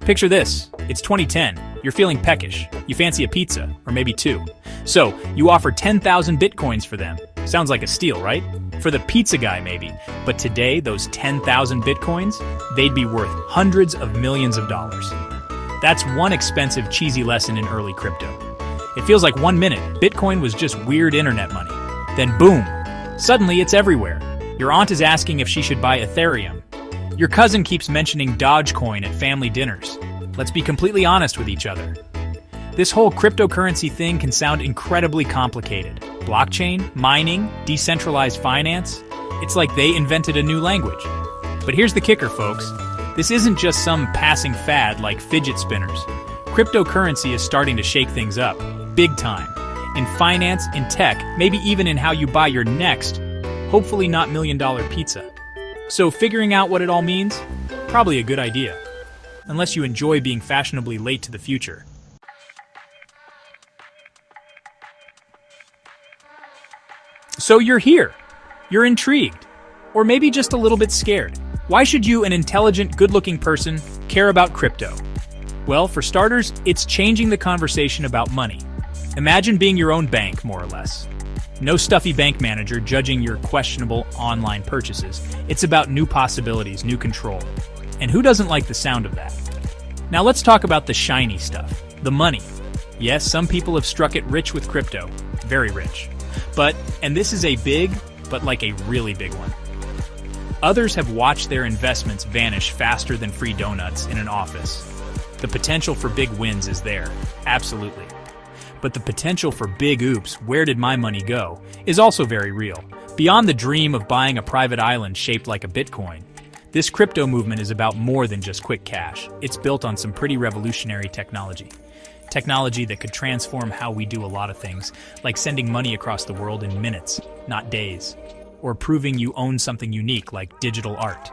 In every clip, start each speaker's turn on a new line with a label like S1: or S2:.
S1: Picture this. It's 2010. You're feeling peckish. You fancy a pizza, or maybe two. So, you offer 10,000 bitcoins for them. Sounds like a steal, right? For the pizza guy, maybe. But today, those 10,000 bitcoins, they'd be worth hundreds of millions of dollars. That's one expensive, cheesy lesson in early crypto. It feels like 1 minute, Bitcoin was just weird internet money. Then boom, suddenly it's everywhere. Your aunt is asking if she should buy Ethereum. Your cousin keeps mentioning Dogecoin at family dinners. Let's be completely honest with each other. This whole cryptocurrency thing can sound incredibly complicated. Blockchain, mining, decentralized finance. It's like they invented a new language. But here's the kicker, folks. This isn't just some passing fad like fidget spinners. Cryptocurrency is starting to shake things up, big time. In finance, in tech, maybe even in how you buy your next, hopefully not million-dollar pizza. So figuring out what it all means? Probably a good idea. Unless you enjoy being fashionably late to the future. So you're here. You're intrigued. Or maybe just a little bit scared. Why should you, an intelligent, good-looking person, care about crypto? Well, for starters, it's changing the conversation about money. Imagine being your own bank, more or less. No stuffy bank manager judging your questionable online purchases. It's about new possibilities, new control. And who doesn't like the sound of that? Now let's talk about the shiny stuff, the money. Yes, some people have struck it rich with crypto, very rich. But, and this is a big, but like a really big one. Others have watched their investments vanish faster than free donuts in an office. The potential for big wins is there, absolutely. But the potential for big oops, where did my money go, is also very real. Beyond the dream of buying a private island shaped like a Bitcoin, this crypto movement is about more than just quick cash. It's built on some pretty revolutionary technology. Technology that could transform how we do a lot of things, like sending money across the world in minutes, not days. Or proving you own something unique like digital art.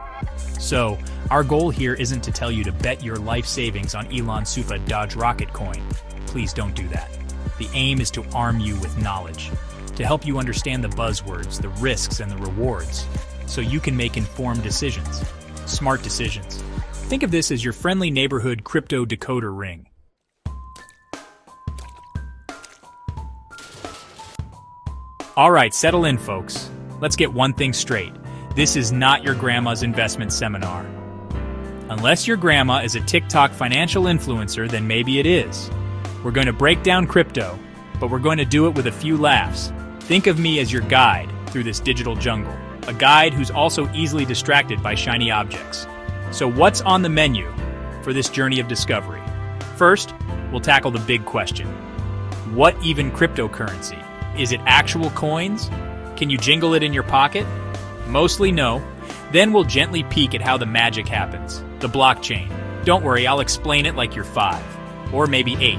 S1: So, our goal here isn't to tell you to bet your life savings on Elon Supa Dodge Rocket coin. Please don't do that. The aim is to arm you with knowledge, to help you understand the buzzwords, the risks, and the rewards, so you can make informed decisions, smart decisions. Think of this as your friendly neighborhood crypto decoder ring. All right, settle in, folks. Let's get one thing straight. This is not your grandma's investment seminar. Unless your grandma is a TikTok financial influencer, then maybe it is. We're going to break down crypto, but we're going to do it with a few laughs. Think of me as your guide through this digital jungle, a guide who's also easily distracted by shiny objects. So what's on the menu for this journey of discovery? First, we'll tackle the big question. What even cryptocurrency? Is it actual coins? Can you jingle it in your pocket? Mostly no. Then we'll gently peek at how the magic happens, the blockchain. Don't worry, I'll explain it like you're 5, or maybe 8.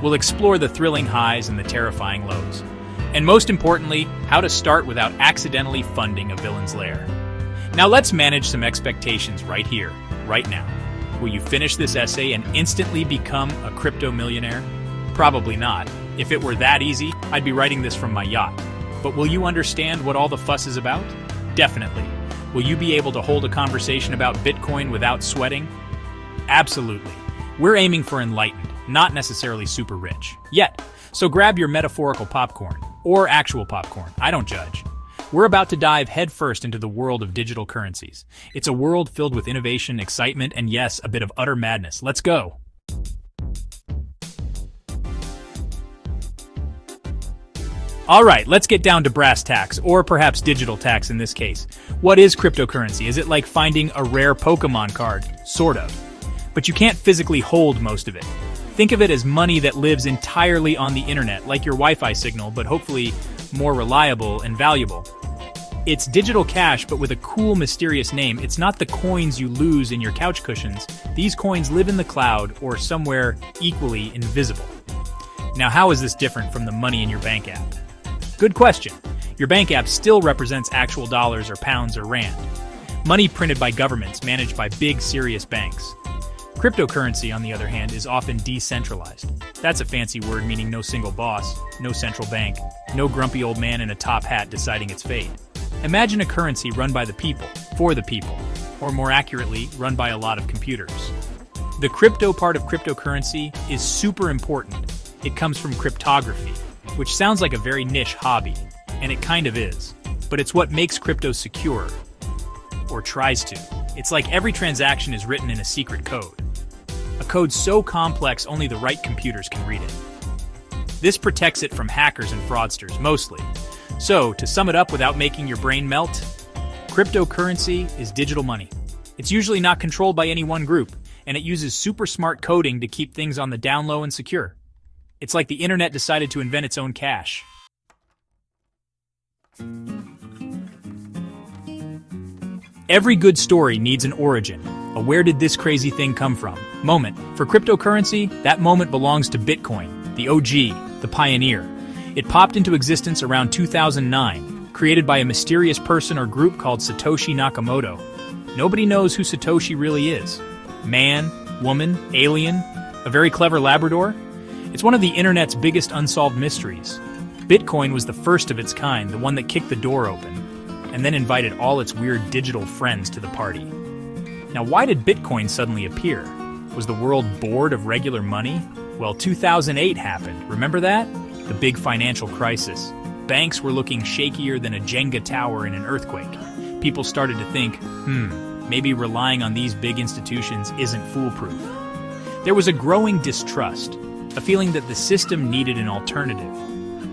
S1: We'll explore the thrilling highs and the terrifying lows. And most importantly, how to start without accidentally funding a villain's lair. Now let's manage some expectations right here, right now. Will you finish this essay and instantly become a crypto millionaire? Probably not. If it were that easy, I'd be writing this from my yacht. But will you understand what all the fuss is about? Definitely. Will you be able to hold a conversation about Bitcoin without sweating? Absolutely. We're aiming for enlightened, not necessarily super rich. Yet. So grab your metaphorical popcorn, or actual popcorn, I don't judge. We're about to dive headfirst into the world of digital currencies. It's a world filled with innovation, excitement, and yes, a bit of utter madness. Let's go! Alright, let's get down to brass tacks, or perhaps digital tacks in this case. What is cryptocurrency? Is it like finding a rare Pokemon card? Sort of. But you can't physically hold most of it. Think of it as money that lives entirely on the internet, like your Wi-Fi signal, but hopefully more reliable and valuable. It's digital cash, but with a cool, mysterious name. It's not the coins you lose in your couch cushions. These coins live in the cloud or somewhere equally invisible. Now, how is this different from the money in your bank app? Good question. Your bank app still represents actual dollars or pounds or rand. Money printed by governments managed by big, serious banks. Cryptocurrency, on the other hand, is often decentralized. That's a fancy word meaning no single boss, no central bank, no grumpy old man in a top hat deciding its fate. Imagine a currency run by the people, for the people, or more accurately, run by a lot of computers. The crypto part of cryptocurrency is super important. It comes from cryptography, which sounds like a very niche hobby, and it kind of is. But it's what makes crypto secure, or tries to. It's like every transaction is written in a secret code. A code so complex only the right computers can read it. This protects it from hackers and fraudsters, mostly. So, to sum it up without making your brain melt, cryptocurrency is digital money. It's usually not controlled by any one group, and it uses super smart coding to keep things on the down low and secure. It's like the internet decided to invent its own cash. Every good story needs an origin, a where did this crazy thing come from moment. For cryptocurrency, that moment belongs to Bitcoin, the OG, the pioneer. It popped into existence around 2009, created by a mysterious person or group called Satoshi Nakamoto. Nobody knows who Satoshi really is. Man, woman, alien, a very clever Labrador? It's one of the internet's biggest unsolved mysteries. Bitcoin was the first of its kind, the one that kicked the door open, and then invited all its weird digital friends to the party. Now, why did Bitcoin suddenly appear? Was the world bored of regular money? Well, 2008 happened. Remember that? The big financial crisis. Banks were looking shakier than a Jenga tower in an earthquake. People started to think, maybe relying on these big institutions isn't foolproof. There was a growing distrust, a feeling that the system needed an alternative.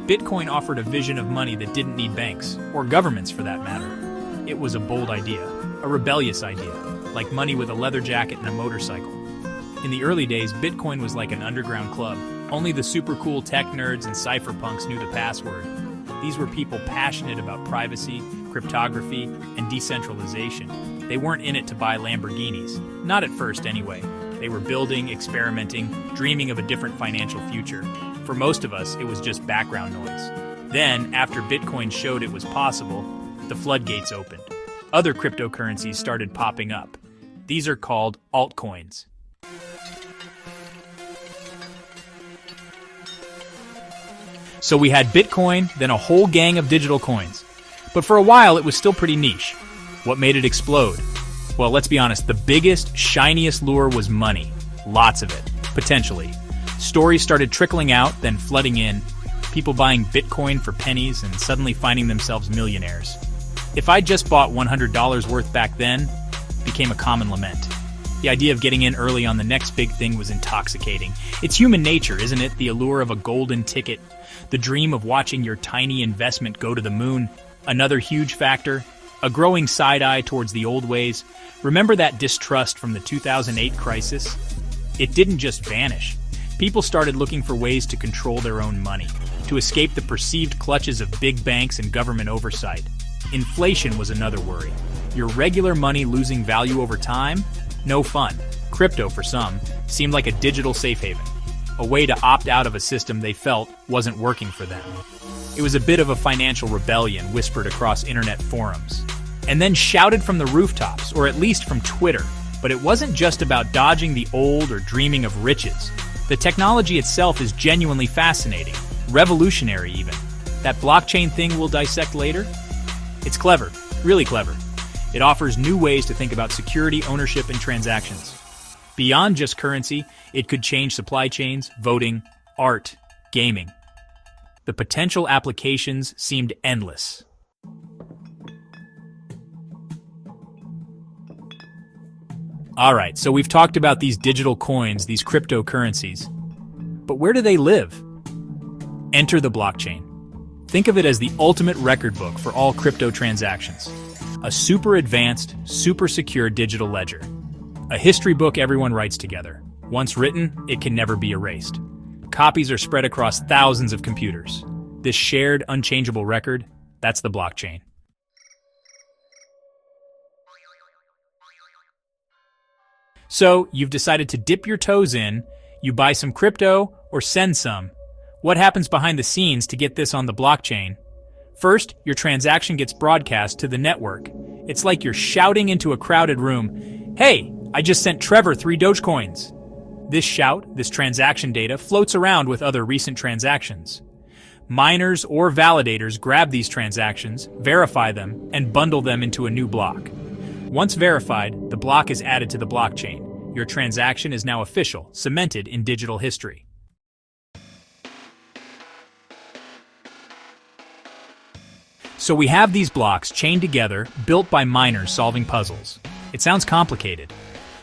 S1: Bitcoin offered a vision of money that didn't need banks, or governments for that matter. It was a bold idea, a rebellious idea, like money with a leather jacket and a motorcycle. In the early days, Bitcoin was like an underground club. Only the super cool tech nerds and cypherpunks knew the password. These were people passionate about privacy, cryptography, and decentralization. They weren't in it to buy Lamborghinis. Not at first, anyway. They were building, experimenting, dreaming of a different financial future. For most of us, it was just background noise. Then, after Bitcoin showed it was possible, the floodgates opened. Other cryptocurrencies started popping up. These are called altcoins. So we had Bitcoin, then a whole gang of digital coins. But for a while, it was still pretty niche. What made it explode? Well, let's be honest, the biggest, shiniest lure was money. Lots of it, potentially. Stories started trickling out, then flooding in. People buying Bitcoin for pennies and suddenly finding themselves millionaires. If I just bought $100 worth back then, became a common lament. The idea of getting in early on the next big thing was intoxicating. It's human nature, isn't it? The allure of a golden ticket. The dream of watching your tiny investment go to the moon. Another huge factor, a growing side-eye towards the old ways. Remember that distrust from the 2008 crisis? It didn't just vanish. People started looking for ways to control their own money, to escape the perceived clutches of big banks and government oversight. Inflation was another worry. Your regular money losing value over time? No fun. Crypto, for some, seemed like a digital safe haven, a way to opt out of a system they felt wasn't working for them. It was a bit of a financial rebellion whispered across internet forums, and then shouted from the rooftops, or at least from Twitter. But it wasn't just about dodging the old or dreaming of riches. The technology itself is genuinely fascinating, revolutionary even. That blockchain thing we'll dissect later? It's clever, really clever. It offers new ways to think about security, ownership, and transactions. Beyond just currency, it could change supply chains, voting, art, gaming. The potential applications seemed endless. All right, so we've talked about these digital coins, these cryptocurrencies. But where do they live? Enter the blockchain. Think of it as the ultimate record book for all crypto transactions. A super advanced, super secure digital ledger. A history book everyone writes together. Once written, it can never be erased. Copies are spread across thousands of computers. This shared, unchangeable record, that's the blockchain. So, you've decided to dip your toes in, you buy some crypto, or send some. What happens behind the scenes to get this on the blockchain? First, your transaction gets broadcast to the network. It's like you're shouting into a crowded room, "Hey, I just sent Trevor 3 Dogecoins." This shout, this transaction data, floats around with other recent transactions. Miners or validators grab these transactions, verify them, and bundle them into a new block. Once verified, the block is added to the blockchain. Your transaction is now official, cemented in digital history. So we have these blocks chained together, built by miners solving puzzles. It sounds complicated.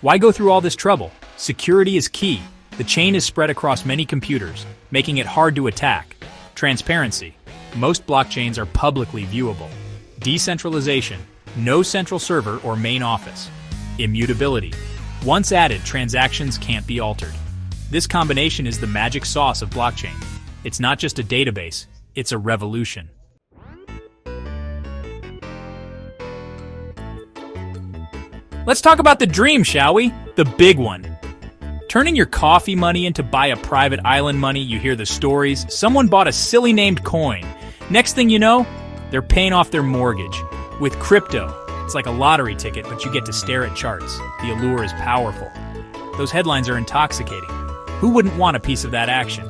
S1: Why go through all this trouble? Security is key. The chain is spread across many computers, making it hard to attack. Transparency. Most blockchains are publicly viewable. Decentralization. No central server or main office. Immutability. Once added, transactions can't be altered. This combination is the magic sauce of blockchain. It's not just a database, it's a revolution. Let's talk about the dream, shall we? The big one. Turning your coffee money into buy a private island money, you hear the stories. Someone bought a silly named coin. Next thing you know, they're paying off their mortgage. With crypto, it's like a lottery ticket, but you get to stare at charts. The allure is powerful. Those headlines are intoxicating. Who wouldn't want a piece of that action?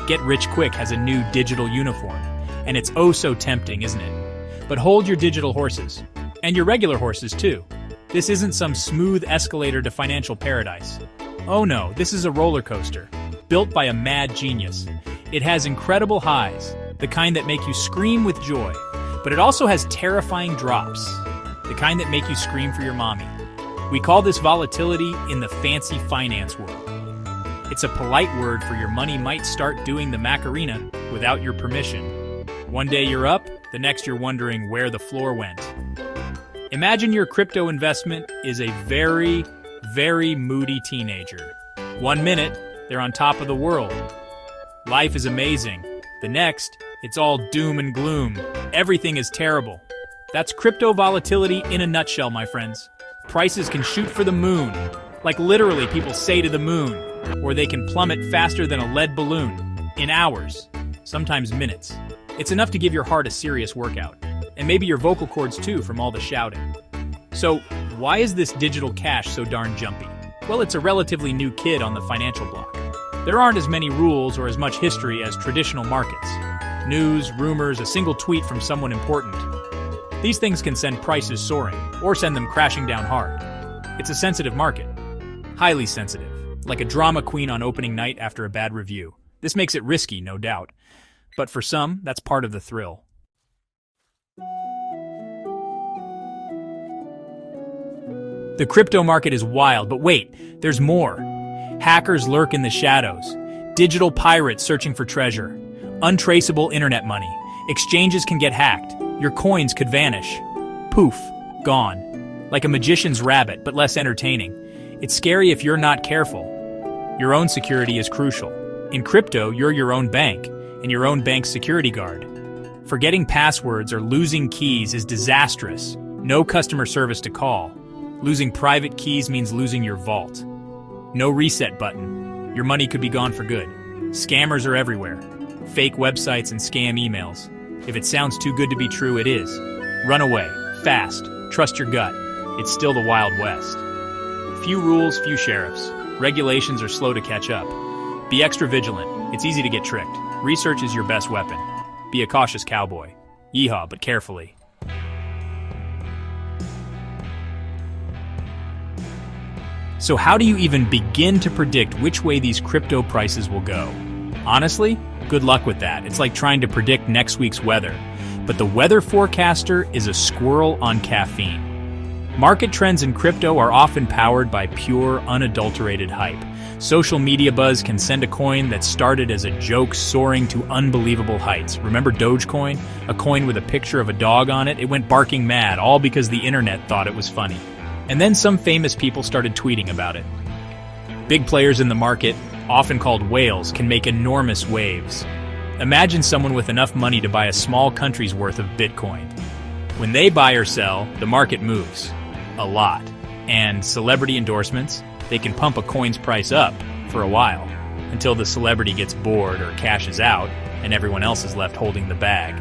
S1: Get Rich Quick has a new digital uniform, and it's oh so tempting, isn't it? But hold your digital horses. And your regular horses, too. This isn't some smooth escalator to financial paradise. Oh no, this is a roller coaster, built by a mad genius. It has incredible highs, the kind that make you scream with joy, but it also has terrifying drops, the kind that make you scream for your mommy. We call this volatility in the fancy finance world. It's a polite word for your money might start doing the Macarena without your permission. One day you're up, the next you're wondering where the floor went. Imagine your crypto investment is a very, very moody teenager. 1 minute, they're on top of the world. Life is amazing. The next, it's all doom and gloom. Everything is terrible. That's crypto volatility in a nutshell, my friends. Prices can shoot for the moon. Like literally people say to the moon. Or they can plummet faster than a lead balloon. In hours. Sometimes minutes. It's enough to give your heart a serious workout. And maybe your vocal cords too from all the shouting. So, why is this digital cash so darn jumpy? Well, it's a relatively new kid on the financial block. There aren't as many rules or as much history as traditional markets. News, rumors, a single tweet from someone important. These things can send prices soaring, or send them crashing down hard. It's a sensitive market. Highly sensitive. Like a drama queen on opening night after a bad review. This makes it risky, no doubt. But for some, that's part of the thrill. The crypto market is wild, but wait, there's more. Hackers lurk in the shadows. Digital pirates searching for treasure. Untraceable internet money. Exchanges can get hacked. Your coins could vanish. Poof, gone. Like a magician's rabbit, but less entertaining. It's scary if you're not careful. Your own security is crucial. In crypto, you're your own bank, and your own bank's security guard. Forgetting passwords or losing keys is disastrous. No customer service to call. Losing private keys means losing your vault. No reset button. Your money could be gone for good. Scammers are everywhere. Fake websites and scam emails. If it sounds too good to be true, it is. Run away. Fast. Trust your gut. It's still the Wild West. Few rules, few sheriffs. Regulations are slow to catch up. Be extra vigilant. It's easy to get tricked. Research is your best weapon. Be a cautious cowboy. Yeehaw, but carefully. So how do you even begin to predict which way these crypto prices will go? Honestly, good luck with that. It's like trying to predict next week's weather. But the weather forecaster is a squirrel on caffeine. Market trends in crypto are often powered by pure, unadulterated hype. Social media buzz can send a coin that started as a joke soaring to unbelievable heights. Remember Dogecoin? A coin with a picture of a dog on it? It went barking mad, all because the internet thought it was funny. And then some famous people started tweeting about it. Big players in the market, often called whales, can make enormous waves. Imagine someone with enough money to buy a small country's worth of Bitcoin. When they buy or sell, the market moves. A lot. And celebrity endorsements, they can pump a coin's price up for a while, until the celebrity gets bored or cashes out, and everyone else is left holding the bag.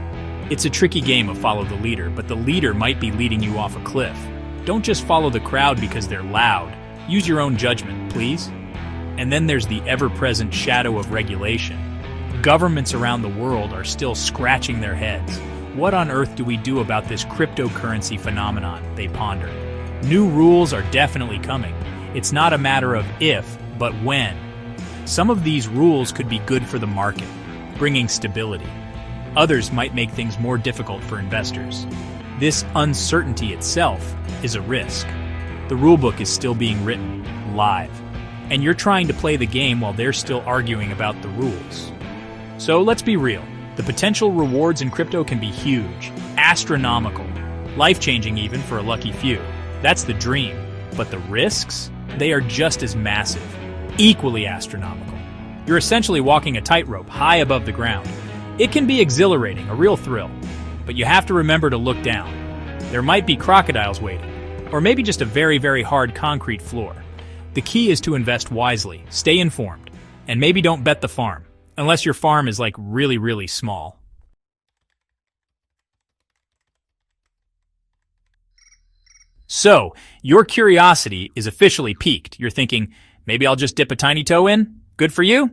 S1: It's a tricky game of follow the leader, but the leader might be leading you off a cliff. Don't just follow the crowd because they're loud. Use your own judgment, please. And then there's the ever-present shadow of regulation. Governments around the world are still scratching their heads. What on earth do we do about this cryptocurrency phenomenon? They ponder. New rules are definitely coming. It's not a matter of if, but when. Some of these rules could be good for the market, bringing stability. Others might make things more difficult for investors. This uncertainty itself is a risk. The rulebook is still being written, live, and you're trying to play the game while they're still arguing about the rules. So let's be real. The potential rewards in crypto can be huge, astronomical, life-changing even for a lucky few. That's the dream. But the risks? They are just as massive, equally astronomical. You're essentially walking a tightrope high above the ground. It can be exhilarating, a real thrill, but you have to remember to look down. There might be crocodiles waiting, or maybe just a very, very hard concrete floor. The key is to invest wisely, stay informed, and maybe don't bet the farm, unless your farm is like really, really small. So, your curiosity is officially piqued. You're thinking, maybe I'll just dip a tiny toe in? Good for you?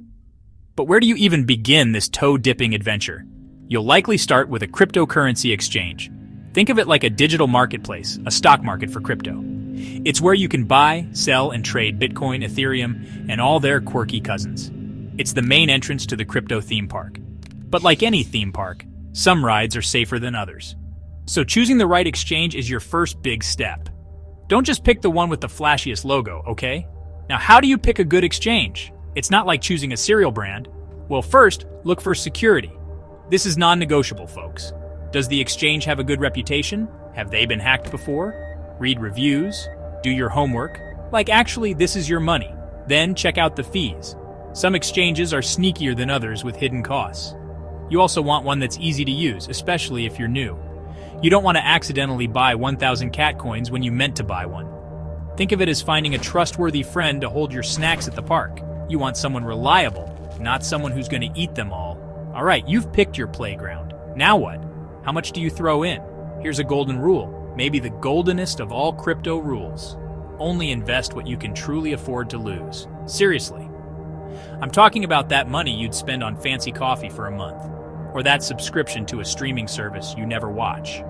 S1: But where do you even begin this toe-dipping adventure? You'll likely start with a cryptocurrency exchange. Think of it like a digital marketplace, a stock market for crypto. It's where you can buy, sell, and trade Bitcoin, Ethereum, and all their quirky cousins. It's the main entrance to the crypto theme park. But like any theme park, some rides are safer than others. So choosing the right exchange is your first big step. Don't just pick the one with the flashiest logo, okay? Now, how do you pick a good exchange? It's not like choosing a cereal brand. Well, first, look for security. This is non-negotiable, folks. Does the exchange have a good reputation? Have they been hacked before? Read reviews. Do your homework. Like, actually, this is your money. Then check out the fees. Some exchanges are sneakier than others with hidden costs. You also want one that's easy to use, especially if you're new. You don't want to accidentally buy 1,000 cat coins when you meant to buy one. Think of it as finding a trustworthy friend to hold your snacks at the park. You want someone reliable, not someone who's going to eat them all. All right, you've picked your playground. Now what? How much do you throw in? Here's a golden rule, maybe the goldenest of all crypto rules. Only invest what you can truly afford to lose. Seriously. I'm talking about that money you'd spend on fancy coffee for a month, or that subscription to a streaming service you never watch.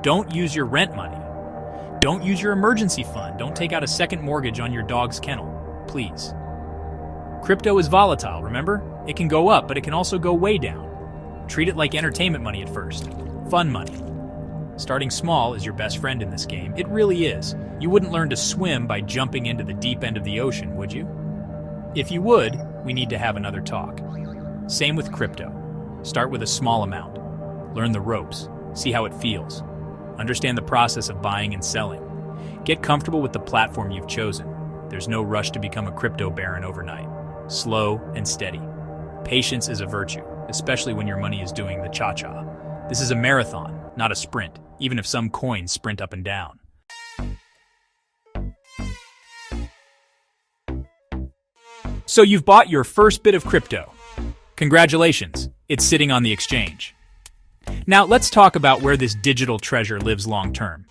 S1: Don't use your rent money. Don't use your emergency fund. Don't take out a second mortgage on your dog's kennel, please. Crypto is volatile, remember? It can go up, but it can also go way down. Treat it like entertainment money at first. Fun money. Starting small is your best friend in this game. It really is. You wouldn't learn to swim by jumping into the deep end of the ocean, would you? If you would, we need to have another talk. Same with crypto. Start with a small amount. Learn the ropes. See how it feels. Understand the process of buying and selling. Get comfortable with the platform you've chosen. There's no rush to become a crypto baron overnight. Slow and steady. Patience is a virtue, especially when your money is doing the cha-cha. This is a marathon, not a sprint, even if some coins sprint up and down. So you've bought your first bit of crypto. Congratulations, it's sitting on the exchange. Now let's talk about where this digital treasure lives long-term.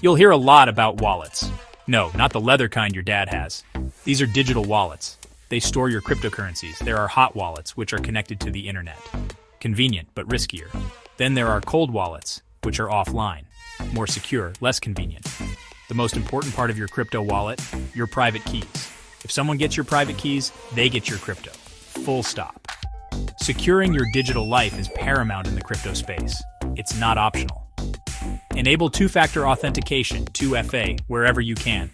S1: You'll hear a lot about wallets. No, not the leather kind your dad has. These are digital wallets. They store your cryptocurrencies. There are hot wallets, which are connected to the internet. Convenient, but riskier. Then there are cold wallets, which are offline. More secure, less convenient. The most important part of your crypto wallet, your private keys. If someone gets your private keys, they get your crypto. Full stop. Securing your digital life is paramount in the crypto space. It's not optional. Enable two-factor authentication, 2FA, wherever you can.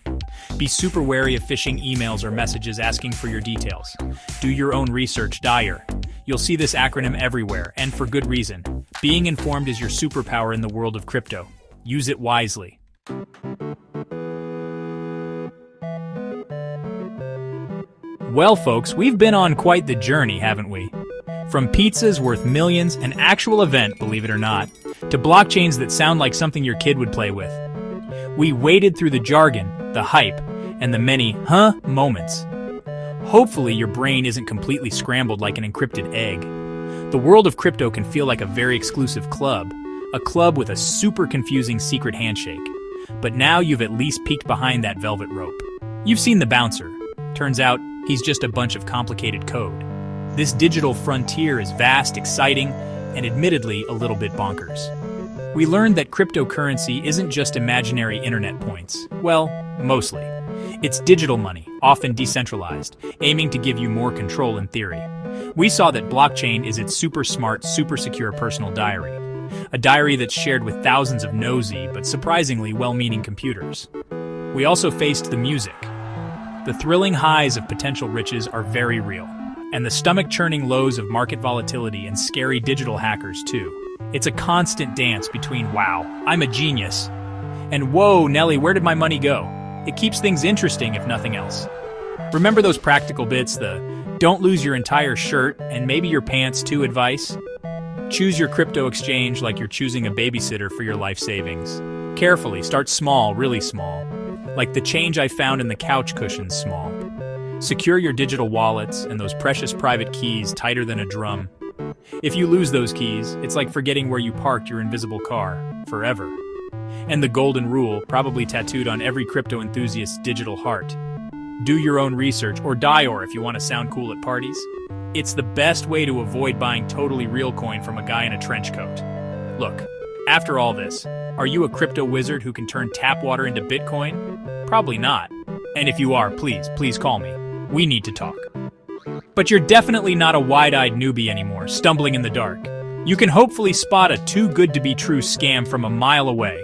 S1: Be super wary of phishing emails or messages asking for your details. Do your own research, DIRE. You'll see this acronym everywhere, and for good reason. Being informed is your superpower in the world of crypto. Use it wisely. Well, folks, we've been on quite the journey, haven't we? From pizzas worth millions, an actual event, believe it or not, to blockchains that sound like something your kid would play with. We waded through the jargon, the hype, and the many huh moments. Hopefully your brain isn't completely scrambled like an encrypted egg. The world of crypto can feel like a very exclusive club, a club with a super confusing secret handshake. But now you've at least peeked behind that velvet rope. You've seen the bouncer. Turns out, he's just a bunch of complicated code. This digital frontier is vast, exciting, and admittedly a little bit bonkers. We learned that cryptocurrency isn't just imaginary internet points. Well, mostly. It's digital money, often decentralized, aiming to give you more control in theory. We saw that blockchain is its super smart, super secure personal diary. A diary that's shared with thousands of nosy, but surprisingly well-meaning computers. We also faced the music. The thrilling highs of potential riches are very real, and the stomach-churning lows of market volatility and scary digital hackers too. It's a constant dance between, wow, I'm a genius, and whoa, Nelly, where did my money go? It keeps things interesting, if nothing else. Remember those practical bits, the don't lose your entire shirt and maybe your pants too advice? Choose your crypto exchange like you're choosing a babysitter for your life savings. Carefully, start small, really small. Like the change I found in the couch cushions small. Secure your digital wallets and those precious private keys tighter than a drum. If you lose those keys, it's like forgetting where you parked your invisible car, forever. And the golden rule, probably tattooed on every crypto enthusiast's digital heart. Do your own research, or die or if you want to sound cool at parties. It's the best way to avoid buying totally real coin from a guy in a trench coat. Look, after all this, are you a crypto wizard who can turn tap water into Bitcoin? Probably not. And if you are, please call me. We need to talk. But you're definitely not a wide-eyed newbie anymore, stumbling in the dark. You can hopefully spot a too-good-to-be-true scam from a mile away.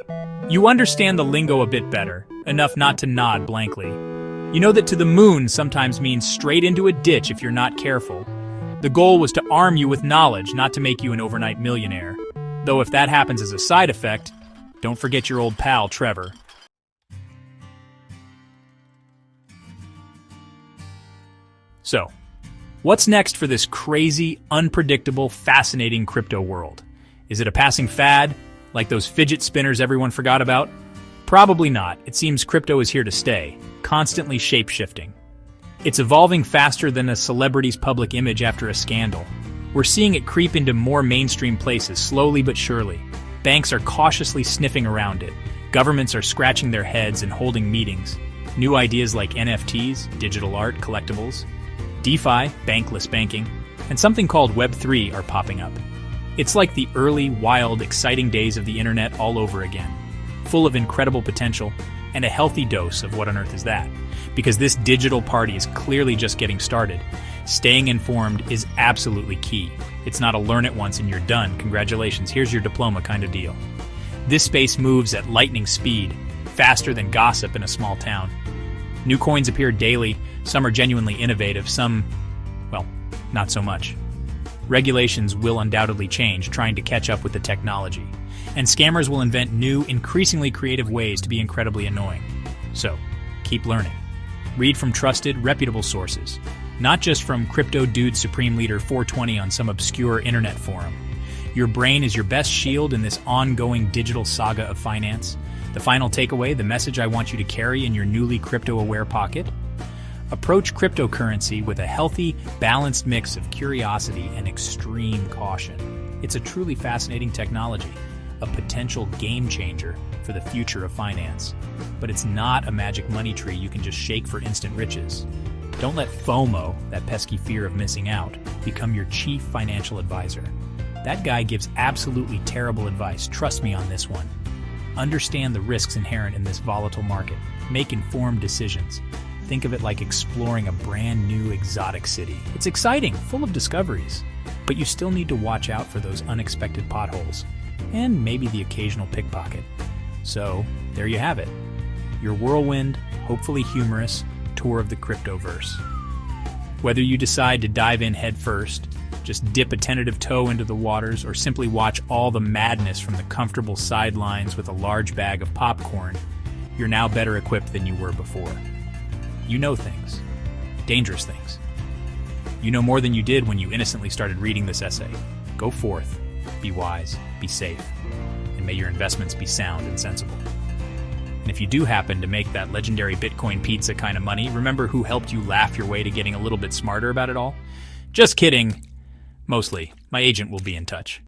S1: You understand the lingo a bit better, enough not to nod blankly. You know that to the moon sometimes means straight into a ditch if you're not careful. The goal was to arm you with knowledge, not to make you an overnight millionaire. Though if that happens as a side effect, don't forget your old pal, Trevor. So, what's next for this crazy, unpredictable, fascinating crypto world? Is it a passing fad, like those fidget spinners everyone forgot about? Probably not. It seems crypto is here to stay, constantly shape-shifting. It's evolving faster than a celebrity's public image after a scandal. We're seeing it creep into more mainstream places, slowly but surely. Banks are cautiously sniffing around it. Governments are scratching their heads and holding meetings. New ideas like NFTs, digital art, collectibles, DeFi, bankless banking, and something called Web3 are popping up. It's like the early, wild, exciting days of the internet all over again, full of incredible potential and a healthy dose of what on earth is that? Because this digital party is clearly just getting started. Staying informed is absolutely key. It's not a learn it once and you're done, congratulations, here's your diploma kind of deal. This space moves at lightning speed, faster than gossip in a small town. New coins appear daily, some are genuinely innovative, some, well, not so much. Regulations will undoubtedly change, trying to catch up with the technology. And scammers will invent new, increasingly creative ways to be incredibly annoying. So, keep learning. Read from trusted, reputable sources, not just from Crypto Dude Supreme Leader 420 on some obscure internet forum. Your brain is your best shield in this ongoing digital saga of finance. The final takeaway, the message I want you to carry in your newly crypto-aware pocket? Approach cryptocurrency with a healthy, balanced mix of curiosity and extreme caution. It's a truly fascinating technology, a potential game changer for the future of finance. But it's not a magic money tree you can just shake for instant riches. Don't let FOMO, that pesky fear of missing out, become your chief financial advisor. That guy gives absolutely terrible advice, trust me on this one. Understand the risks inherent in this volatile market. Make informed decisions. Think of it like exploring a brand new exotic city. It's exciting, full of discoveries, but you still need to watch out for those unexpected potholes, and maybe the occasional pickpocket. So, there you have it. Your whirlwind, hopefully humorous, tour of the cryptoverse. Whether you decide to dive in head first, just dip a tentative toe into the waters, or simply watch all the madness from the comfortable sidelines with a large bag of popcorn, you're now better equipped than you were before. You know things. Dangerous things. You know more than you did when you innocently started reading this essay. Go forth, be wise, be safe, and may your investments be sound and sensible. And if you do happen to make that legendary Bitcoin pizza kind of money, remember who helped you laugh your way to getting a little bit smarter about it all? Just kidding. Mostly. My agent will be in touch.